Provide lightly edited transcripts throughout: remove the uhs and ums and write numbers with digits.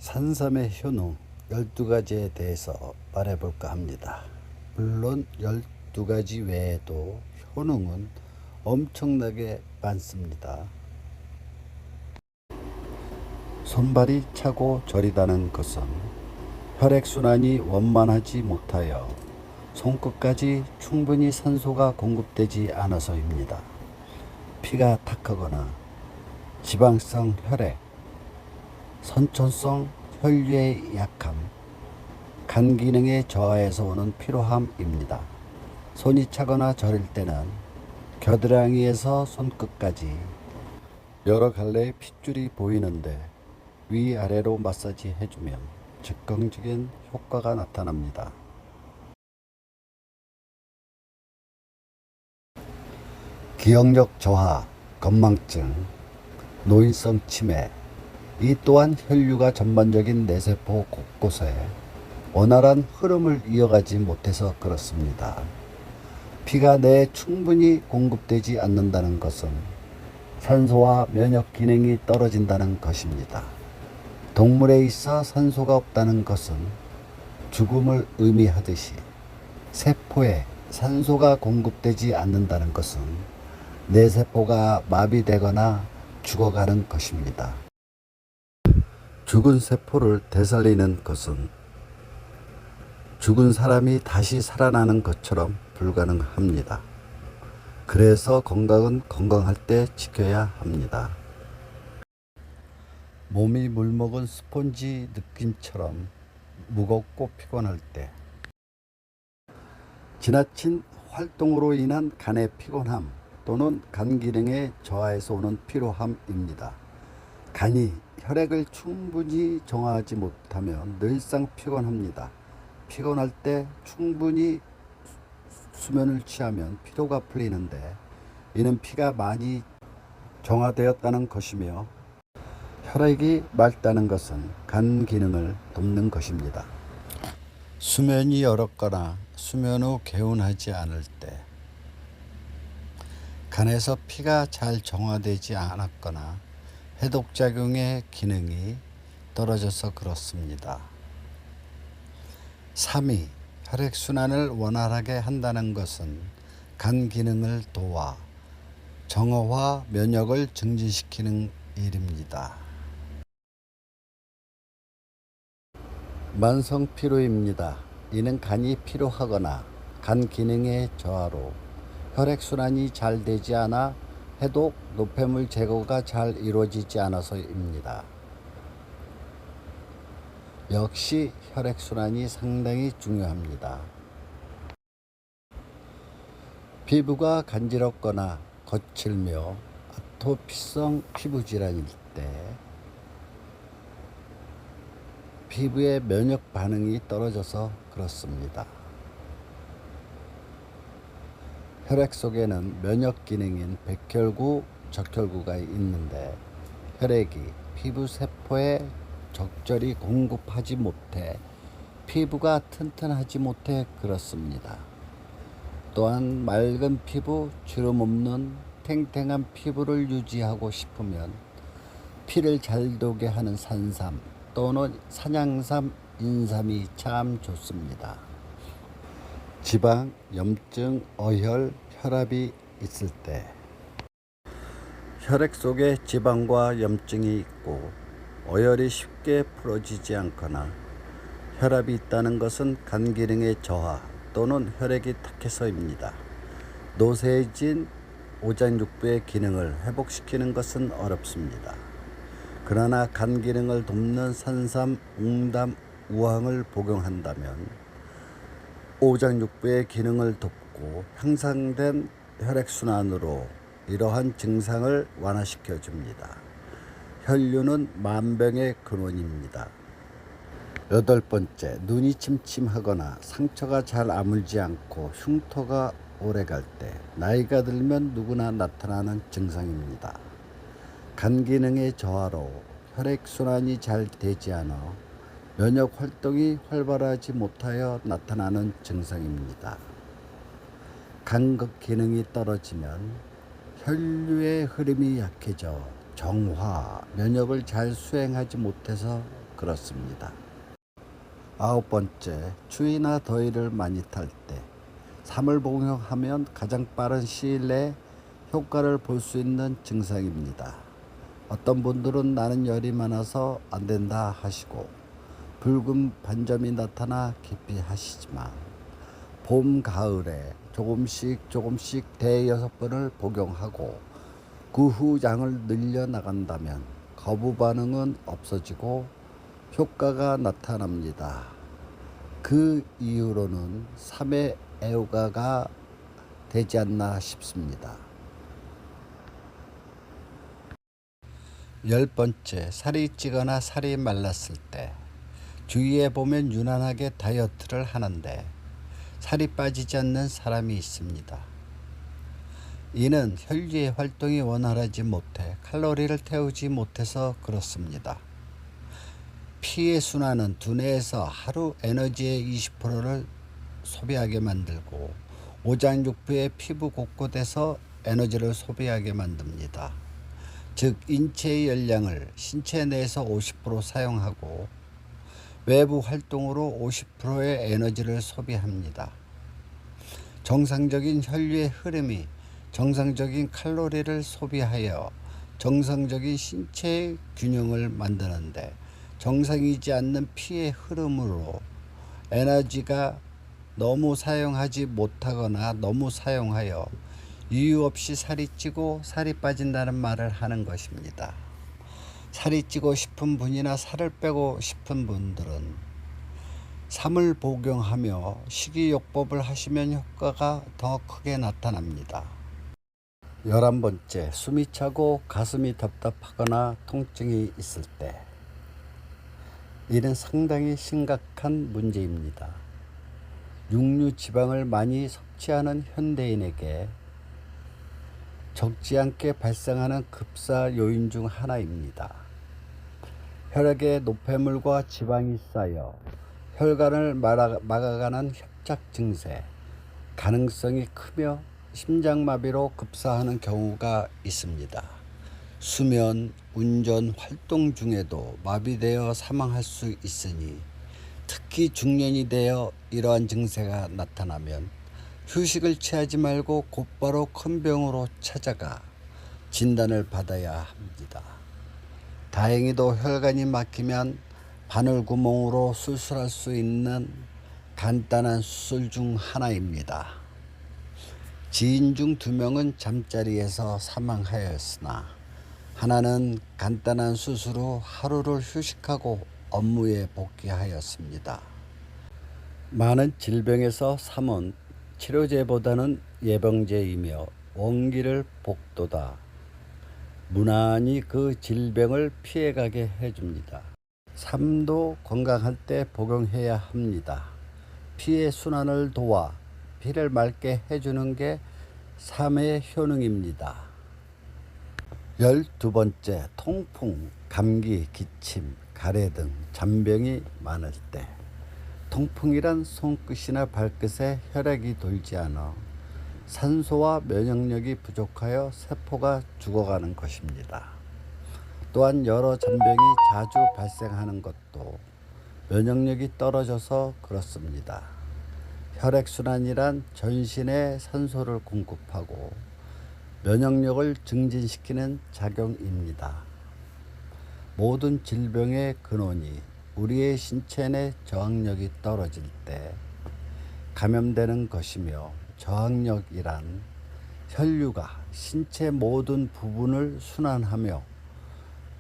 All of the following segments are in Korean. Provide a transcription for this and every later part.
산삼의 효능 12가지에 대해서 말해볼까 합니다. 물론 12가지 외에도 효능은 엄청나게 많습니다. 손발이 차고 저리다는 것은 혈액순환이 원만하지 못하여 손끝까지 충분히 산소가 공급되지 않아서입니다. 피가 탁하거나 지방성 혈액, 선천성 혈류의 약함, 간 기능의 저하에서 오는 피로함입니다. 손이 차거나 저릴 때는 겨드랑이에서 손끝까지 여러 갈래의 핏줄이 보이는데 위아래로 마사지 해주면 즉각적인 효과가 나타납니다. 기억력 저하, 건망증, 노인성 치매, 이 또한 혈류가 전반적인 뇌세포 곳곳에 원활한 흐름을 이어가지 못해서 그렇습니다. 피가 뇌에 충분히 공급되지 않는다는 것은 산소와 면역 기능이 떨어진다는 것입니다. 동물에 있어 산소가 없다는 것은 죽음을 의미하듯이 세포에 산소가 공급되지 않는다는 것은 뇌세포가 마비되거나 죽어가는 것입니다. 죽은 세포를 되살리는 것은 죽은 사람이 다시 살아나는 것처럼 불가능합니다. 그래서 건강은 건강할 때 지켜야 합니다. 몸이 물먹은 스폰지 느낌처럼 무겁고 피곤할 때, 지나친 활동으로 인한 간의 피곤함 또는 간 기능의 저하에서 오는 피로함입니다. 간이 혈액을 충분히 정화하지 못하면 늘상 피곤합니다. 피곤할 때 충분히 수면을 취하면 피로가 풀리는데, 이는 피가 많이 정화되었다는 것이며 혈액이 맑다는 것은 간 기능을 돕는 것입니다. 수면이 어렵거나 수면 후 개운하지 않을 때, 간에서 피가 잘 정화되지 않았거나 해독작용의 기능이 떨어져서 그렇습니다. 3위, 혈액순환을 원활하게 한다는 것은 간 기능을 도와 정화와 면역을 증진시키는 일입니다. 만성 피로입니다. 이는 간이 피로하거나 간 기능의 저하로 혈액순환이 잘 되지 않아 해독, 노폐물 제거가 잘 이루어지지 않아서입니다. 역시 혈액순환이 상당히 중요합니다. 피부가 간지럽거나 거칠며 아토피성 피부질환일 때 피부의 면역 반응이 떨어져서 그렇습니다. 혈액 속에는 면역 기능인 백혈구, 적혈구가 있는데 혈액이 피부 세포에 적절히 공급하지 못해 피부가 튼튼하지 못해 그렇습니다. 또한 맑은 피부, 주름 없는 탱탱한 피부를 유지하고 싶으면 피를 잘 도게 하는 산삼 또는 산양삼, 인삼이 참 좋습니다. 지방, 염증, 어혈, 혈압이 있을 때, 혈액 속에 지방과 염증이 있고 어혈이 쉽게 풀어지지 않거나 혈압이 있다는 것은 간 기능의 저하 또는 혈액이 탁해서입니다. 노쇠해진 오장육부의 기능을 회복시키는 것은 어렵습니다. 그러나 간 기능을 돕는 산삼, 웅담, 우황을 복용한다면 오장육부의 기능을 돕고 향상된 혈액순환으로 이러한 증상을 완화시켜 줍니다. 혈류는 만병의 근원입니다. 8번째, 눈이 침침하거나 상처가 잘 아물지 않고 흉터가 오래갈 때, 나이가 들면 누구나 나타나는 증상입니다. 간 기능의 저하로 혈액순환이 잘 되지 않아 면역 활동이 활발하지 못하여 나타나는 증상입니다. 간 기능이 떨어지면 혈류의 흐름이 약해져 정화, 면역을 잘 수행하지 못해서 그렇습니다. 아홉 번째, 추위나 더위를 많이 탈 때 삼을 복용하면 가장 빠른 시일 내에 효과를 볼 수 있는 증상입니다. 어떤 분들은 나는 열이 많아서 안 된다 하시고 붉은 반점이 나타나 기피하시지만 봄, 가을에 조금씩 대여섯 번을 복용하고 그 후 양을 늘려 나간다면 거부 반응은 없어지고 효과가 나타납니다. 그 이후로는 3회 애호가가 되지 않나 싶습니다. 열 번째, 살이 찌거나 살이 말랐을 때 주위에 보면 유난하게 다이어트를 하는데 살이 빠지지 않는 사람이 있습니다. 이는 혈류의 활동이 원활하지 못해 칼로리를 태우지 못해서 그렇습니다. 피의 순환은 두뇌에서 하루 에너지의 20%를 소비하게 만들고 오장육부의 피부 곳곳에서 에너지를 소비하게 만듭니다. 즉 인체의 열량을 신체 내에서 50% 사용하고 외부 활동으로 50%의 에너지를 소비합니다. 정상적인 혈류의 흐름이 정상적인 칼로리를 소비하여 정상적인 신체의 균형을 만드는데 정상이지 않는 피의 흐름으로 에너지가 너무 사용하지 못하거나 너무 사용하여 이유 없이 살이 찌고 살이 빠진다는 말을 하는 것입니다. 살이 찌고 싶은 분이나 살을 빼고 싶은 분들은 삼을 복용하며 식이요법을 하시면 효과가 더 크게 나타납니다. 11번째, 숨이 차고 가슴이 답답하거나 통증이 있을 때 이는 상당히 심각한 문제입니다. 육류 지방을 많이 섭취하는 현대인에게 적지 않게 발생하는 급사 요인 중 하나입니다. 혈액에 노폐물과 지방이 쌓여 혈관을 막아가는 협착 증세, 가능성이 크며 심장마비로 급사하는 경우가 있습니다. 수면, 운전, 활동 중에도 마비되어 사망할 수 있으니 특히 중년이 되어 이러한 증세가 나타나면 휴식을 취하지 말고 곧바로 큰 병으로 찾아가 진단을 받아야 합니다. 다행히도 혈관이 막히면 바늘구멍으로 수술할 수 있는 간단한 수술 중 하나입니다. 지인 중 2명은 잠자리에서 사망하였으나 하나는 간단한 수술 후 하루를 휴식하고 업무에 복귀하였습니다. 많은 질병에서 삼은 치료제보다는 예방제이며 원기를 복돋아 무난히 그 질병을 피해가게 해줍니다. 삼도 건강할 때 복용해야 합니다. 피의 순환을 도와 피를 맑게 해주는 게 삼의 효능입니다. 12번째, 통풍, 감기, 기침, 가래 등 잔병이 많을 때 통풍이란 손끝이나 발끝에 혈액이 돌지 않아 산소와 면역력이 부족하여 세포가 죽어가는 것입니다. 또한 여러 잔병이 자주 발생하는 것도 면역력이 떨어져서 그렇습니다. 혈액순환이란 전신에 산소를 공급하고 면역력을 증진시키는 작용입니다. 모든 질병의 근원이 우리의 신체 내 저항력이 떨어질 때 감염되는 것이며 저항력이란 혈류가 신체 모든 부분을 순환하며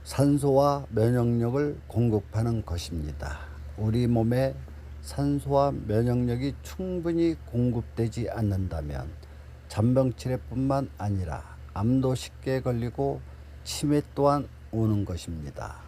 산소와 면역력을 공급하는 것입니다. 우리 몸에 산소와 면역력이 충분히 공급되지 않는다면 잔병치레뿐만 아니라 암도 쉽게 걸리고 치매 또한 오는 것입니다.